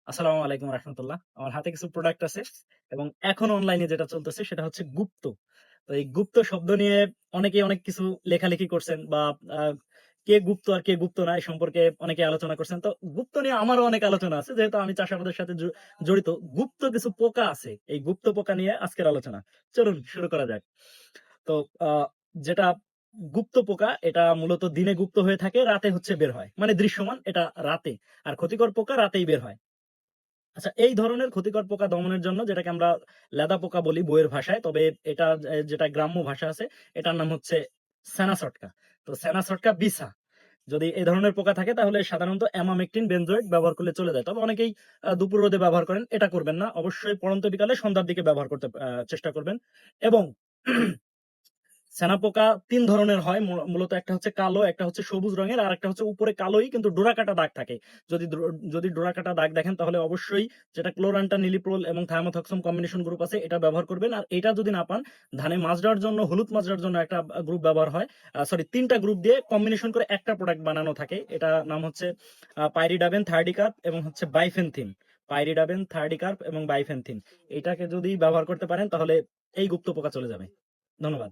আসসালামু আলাইকুম রাহমাতুল্লাহ। আমার হাতে কিছু প্রোডাক্ট আছে এবং এখন অনলাইনে যেটা চলতেছে সেটা হচ্ছে গুপ্ত। তো এই গুপ্ত শব্দ নিয়ে অনেকেই অনেক কিছু লেখালেখি করছেন বা আ কে গুপ্ত আর কে গুপ্ত না এই সম্পর্কে অনেকে আলোচনা করছেন। তো গুপ্ত নিয়ে আমারও অনেক আলোচনা আছে। যেহেতু আমি চাষাবাদের সাথে জড়িত। গুপ্ত কিছু পোকা আছে। এই গুপ্ত পোকা নিয়ে আজকের আলোচনা। চলুন শুরু করা যাক। তো আ যেটা গুপ্ত পোকা এটা মূলত দিনে গুপ্ত হয়ে থাকে, রাতে হচ্ছে বের হয়। মানে দৃশ্যমান এটা রাতে। আর ক্ষতিকর পোকা রাতেই বের হয়। আচ্ছা, এই ধরনের ক্ষতিকর পোকা দমনের জন্য যেটাকে আমরা লেদা পোকা বলি বইয়ের ভাষায়। তবে এটা যেটা গ্রাম্য ভাষা আছে এটার নাম হচ্ছে সেনাসটকা। তো সেনাসটকা বিছা। যদি এই ধরনের পোকা থাকে তাহলে সাধারণত অ্যামামেকটিন বেনজোয়েট ব্যবহার করলে চলে যায়। তবে অনেকেই দুপুর রোদে ব্যবহার করেন। এটা করবেন না। অবশ্যই পড়ন্ত বিকালে সন্ধ্যার দিকে ব্যবহার করতে চেষ্টা করবেন। এবং সেনা পোকা ৩ ধরনের হয়। মূলত একটা হচ্ছে কালো, একটা হচ্ছে সবুজ রঙের, আরেকটা হচ্ছে উপরে কালোই কিন্তু ডোরাকাটা দাগ থাকে। যদি ডোরাকাটা দাগ দেখেন তাহলে অবশ্যই যেটা ক্লোরান্টানিলিপ্রোল এবং থায়ামোথক্সম কম্বিনেশন গ্রুপ আছে এটা ব্যবহার করবেন। আর এটা যদি না পান, ধানে মাজরার জন্য, হলুদ মাজরার জন্য একটা গ্রুপ ব্যবহার হয়। সরি ৩ টা গ্রুপ দিয়ে কম্বিনেশন করে একটা প্রোডাক্ট বানানো থাকে। এটা নাম হচ্ছে পাইরিডাবেন, থার্ডিকার্প এবং হচ্ছে বাইফেনথিন। পাইরিডাবেন, থার্ডিকার্প এবং বাইফেনথিন। এটাকে যদি ব্যবহার করতে পারেন তাহলে এই গুপ্ত পোকা চলে যাবে। ধন্যবাদ।